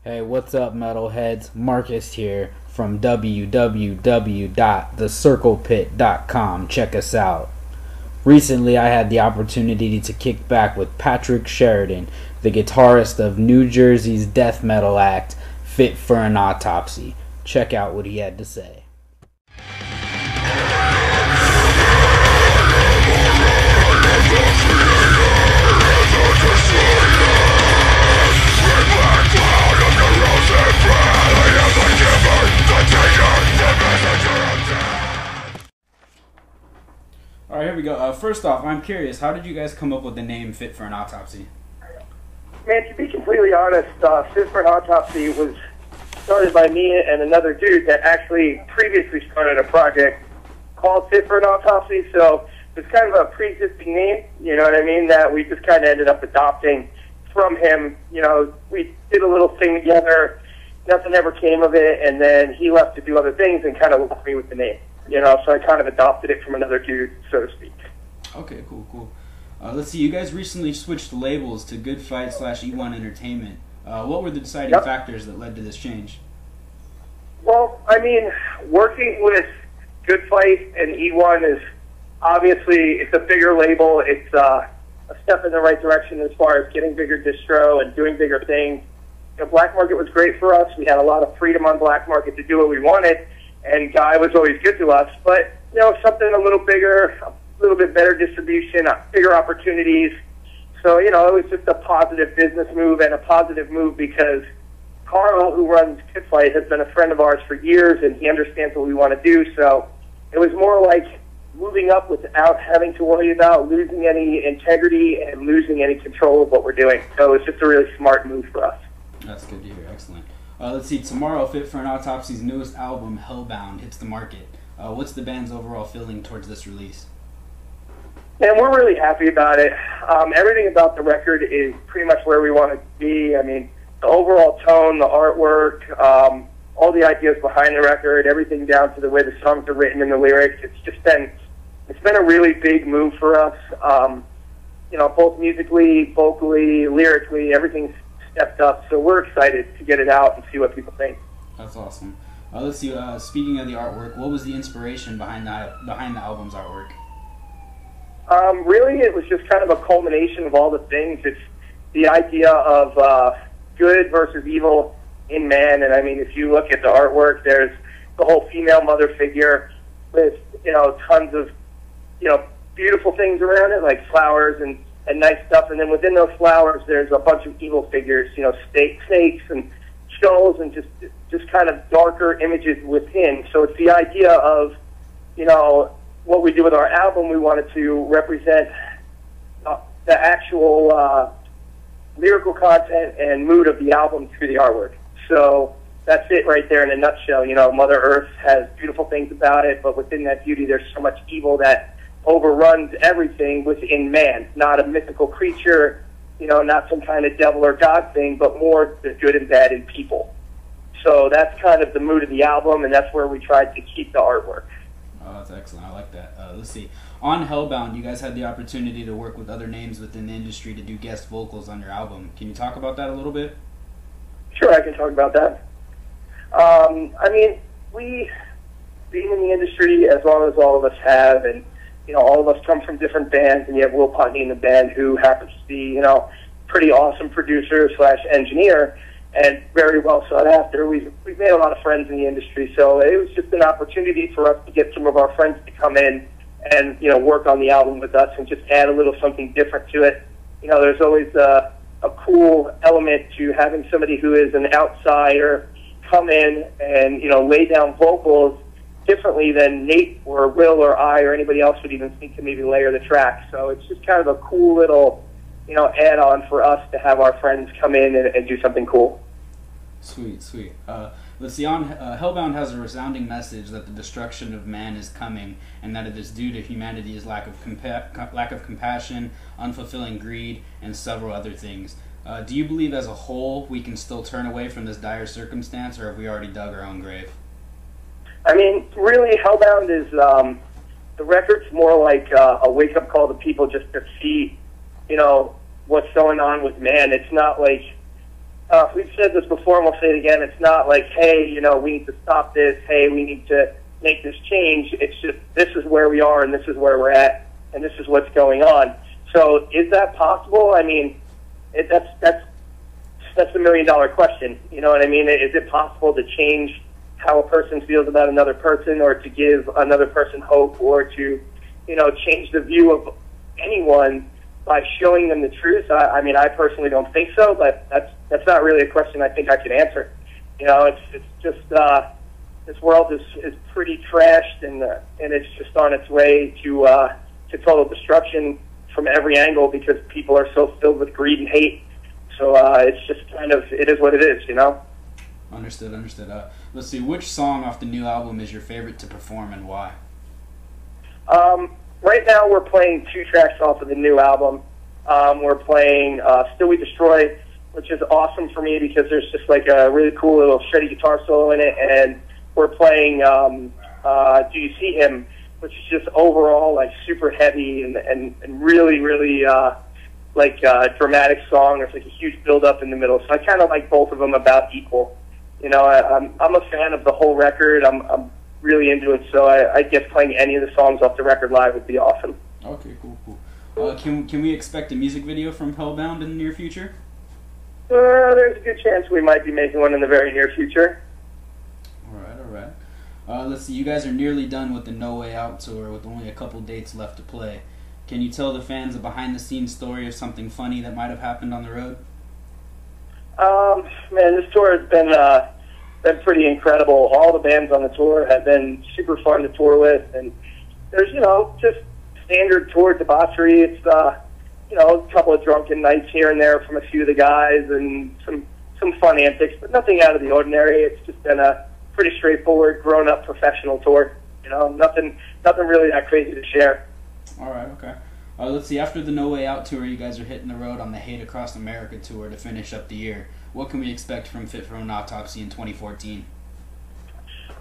Hey, what's up, metalheads? Marcus here from www.thecirclepit.com. Check us out. Recently, I had the opportunity to kick back with Patrick Sheridan, the guitarist of New Jersey's death metal act, Fit For An Autopsy. Check out what he had to say. Alright, here we go. First off, I'm curious, how did you guys come up with the name Fit For An Autopsy? Man, to be completely honest, Fit For An Autopsy was started by me and another dude that actually previously started a project called Fit For An Autopsy, so it's kind of a pre-existing name, you know what I mean, that we just kind of ended up adopting from him. You know, we did a little thing together, nothing ever came of it, and then he left to do other things and kind of left me with the name. You know, so I kind of adopted it from another dude, so to speak. Okay, cool. Let's see, you guys recently switched labels to Good Fight / E1 Entertainment. What were the deciding factors that led to this change? Well, I mean, working with Good Fight and E1 is obviously, it's a bigger label. It's a step in the right direction as far as getting bigger distro and doing bigger things. You know, Black Market was great for us. We had a lot of freedom on Black Market to do what we wanted. And Guy was always good to us, but, you know, something a little bigger, a little bit better distribution, bigger opportunities. So, you know, it was just a positive business move and a positive move because Carl, who runs Good Fight, has been a friend of ours for years, and he understands what we want to do. So it was more like moving up without having to worry about losing any integrity and losing any control of what we're doing. So it's just a really smart move for us. That's good to hear. Excellent. Let's see, tomorrow Fit For An Autopsy's newest album, Hellbound, hits the market. What's the band's overall feeling towards this release? And we're really happy about it. Everything about the record is pretty much where we want it to be. I mean, the overall tone, the artwork, all the ideas behind the record, everything down to the way the songs are written and the lyrics. It's been a really big move for us. You know, both musically, vocally, lyrically, everything's stepped up, so we're excited to get it out and see what people think. That's awesome. Let's see. Speaking of the artwork, what was the inspiration behind the album's artwork? Really, it was just kind of a culmination of all the things. It's the idea of good versus evil in man, and I mean, if you look at the artwork, there's the whole female mother figure with, you know, tons of, you know, beautiful things around it, like flowers and nice stuff, and then within those flowers there's a bunch of evil figures, you know, snakes and skulls and just kind of darker images within. So it's the idea of, you know, what we do with our album. We wanted to represent the actual lyrical content and mood of the album through the artwork. So that's it right there in a nutshell. You know, Mother Earth has beautiful things about it, but within that beauty there's so much evil that overruns everything within man, not a mythical creature, you know, not some kind of devil or God thing, but more the good and bad in people. So that's kind of the mood of the album, and that's where we tried to keep the artwork. Oh, that's excellent. I like that. Let's see. On Hellbound, you guys had the opportunity to work with other names within the industry to do guest vocals on your album. Can you talk about that a little bit? Sure, I can talk about that. I mean, we, being in the industry as long as all of us have, and you know, all of us come from different bands, and you have Will Putney in the band, who happens to be, you know, pretty awesome producer / engineer, and very well sought after. We've made a lot of friends in the industry, so it was just an opportunity for us to get some of our friends to come in and, you know, work on the album with us and just add a little something different to it. You know, there's always a cool element to having somebody who is an outsider come in and, you know, lay down vocals differently than Nate or Will or I or anybody else would even think to maybe layer the track. So it's just kind of a cool little, you know, add-on for us to have our friends come in and do something cool. Sweet. Let's see, on Hellbound has a resounding message that the destruction of man is coming, and that it is due to humanity's lack of compassion, unfulfilling greed, and several other things. Do you believe as a whole we can still turn away from this dire circumstance, or have we already dug our own grave? I mean, really, Hellbound is, the record's more like a wake-up call to people just to see, you know, what's going on with man. It's not like we've said this before and we'll say it again. It's not like, hey, you know, we need to stop this. Hey, we need to make this change. It's just, this is where we are and this is where we're at and this is what's going on. So is that possible? I mean, that's the $1,000,000 question. You know what I mean? Is it possible to change how a person feels about another person, or to give another person hope, or to, you know, change the view of anyone by showing them the truth? I mean, I personally don't think so, but that's not really a question I think I could answer. You know, it's just this world is pretty trashed, and it's just on its way to total destruction from every angle because people are so filled with greed and hate. So it's just kind of, it is what it is, you know? Understood. Let's see, which song off the new album is your favorite to perform and why? Right now we're playing 2 tracks off of the new album. We're playing Still We Destroy, which is awesome for me because there's just like a really cool little shreddy guitar solo in it. And we're playing Do You See Him, which is just overall like super heavy and really, really like a dramatic song. There's like a huge build up in the middle. So I kind of like both of them about equal. You know, I'm a fan of the whole record. I'm really into it. So I guess playing any of the songs off the record live would be awesome. Okay, cool. Can we expect a music video from Hellbound in the near future? There's a good chance we might be making one in the very near future. All right. Let's see, you guys are nearly done with the No Way Out tour with only a couple dates left to play. Can you tell the fans a behind-the-scenes story of something funny that might have happened on the road? Man, this tour has been pretty incredible. All the bands on the tour have been super fun to tour with, and there's, you know, just standard tour debauchery. It's, you know, a couple of drunken nights here and there from a few of the guys and some fun antics, but nothing out of the ordinary. It's just been a pretty straightforward, grown-up professional tour. You know, nothing really that crazy to share. All right, okay. Let's see, after the No Way Out tour, you guys are hitting the road on the Hate Across America tour to finish up the year. What can we expect from Fit For An Autopsy in 2014?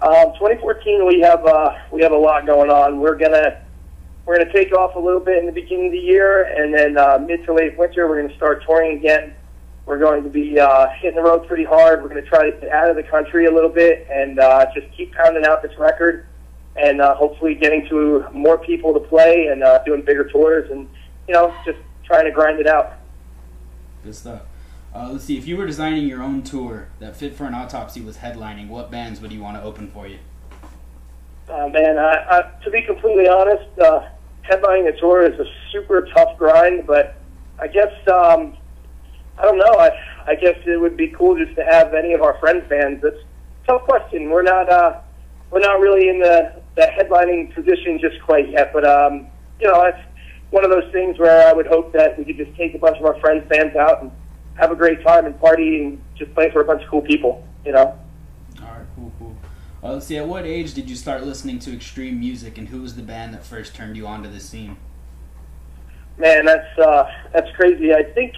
2014, we have a lot going on. We're gonna take off a little bit in the beginning of the year, and then mid to late winter, we're gonna start touring again. We're going to be hitting the road pretty hard. We're gonna try to get out of the country a little bit and just keep pounding out this record, and hopefully getting to more people to play and doing bigger tours, and, you know, just trying to grind it out. Good stuff. Let's see, if you were designing your own tour that Fit For An Autopsy was headlining, what bands would you want to open for you? Man, to be completely honest, headlining a tour is a super tough grind, but I guess, I don't know, I guess it would be cool just to have any of our friends' bands. It's a tough question. We're not really in the headlining position just quite yet, but, you know, it's one of those things where I would hope that we could just take a bunch of our friends' bands out and have a great time and party and just play for a bunch of cool people, you know? All right, cool. Let's see, at what age did you start listening to extreme music, and who was the band that first turned you onto this scene? Man, that's crazy. I think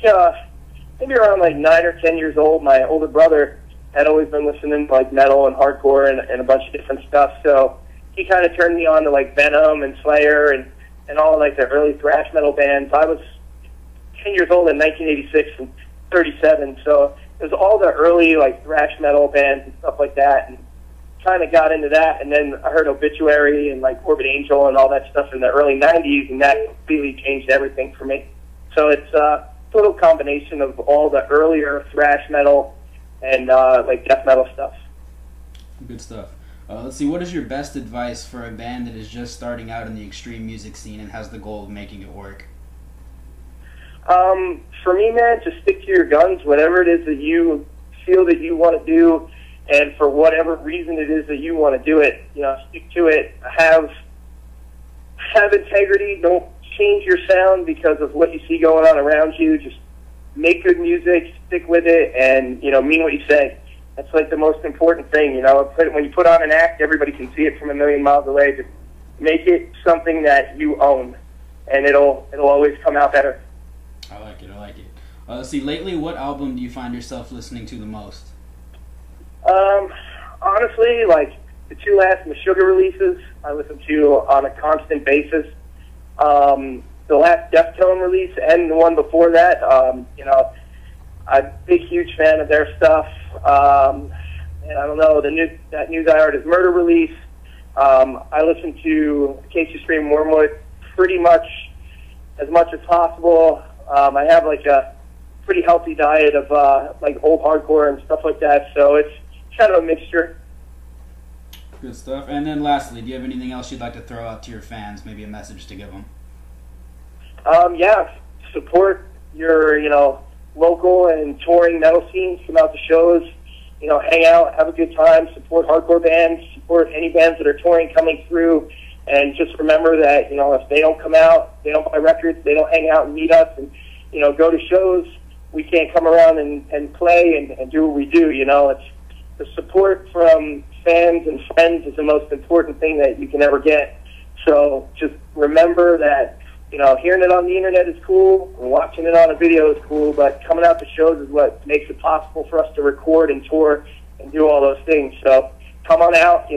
maybe around like 9 or 10 years old, my older brother had always been listening to like metal and hardcore and a bunch of different stuff, so he kind of turned me on to like Venom and Slayer and all like the early thrash metal bands. I was 10 years old in 1986 and 37, so it was all the early like thrash metal bands and stuff like that, and kind of got into that. And then I heard Obituary and like Morbid Angel and all that stuff in the early 90s, and that completely changed everything for me. So it's a little combination of all the earlier thrash metal and like death metal stuff. Good stuff. Let's see, what is your best advice for a band that is just starting out in the extreme music scene and has the goal of making it work? For me, man, just stick to your guns. Whatever it is that you feel that you want to do, and for whatever reason it is that you want to do it, you know, stick to it. Have integrity. Don't change your sound because of what you see going on around you. Just make good music, stick with it, and, you know, mean what you say. That's like the most important thing, you know. When you put on an act, everybody can see it from a million miles away. Just make it something that you own, and it'll always come out better. I like it. Let's see, lately, what album do you find yourself listening to the most? Honestly, like the 2 last Meshuggah releases, I listen to on a constant basis. The last Deftone release and the one before that, you know, I'm a big, huge fan of their stuff. And I don't know, that new guitarist Murder release. I listen to Casey Scream Wormwood pretty much as possible. I have like a pretty healthy diet of like old hardcore and stuff like that, so it's kind of a mixture. Good stuff. And then lastly, do you have anything else you'd like to throw out to your fans? Maybe a message to give them? Yeah, support your, local and touring metal scenes. Come out to shows, hang out, have a good time, support hardcore bands, support any bands that are touring coming through, and just remember that, if they don't come out, they don't buy records, they don't hang out and meet us and, go to shows, we can't come around and play and do what we do, It's the support from fans and friends is the most important thing that you can ever get. So just remember that, hearing it on the internet is cool, and watching it on a video is cool, but coming out to shows is what makes it possible for us to record and tour and do all those things. So come on out,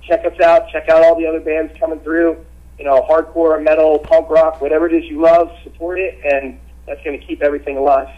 check us out, check out all the other bands coming through, hardcore, metal, punk rock, whatever it is you love, support it, and that's going to keep everything alive.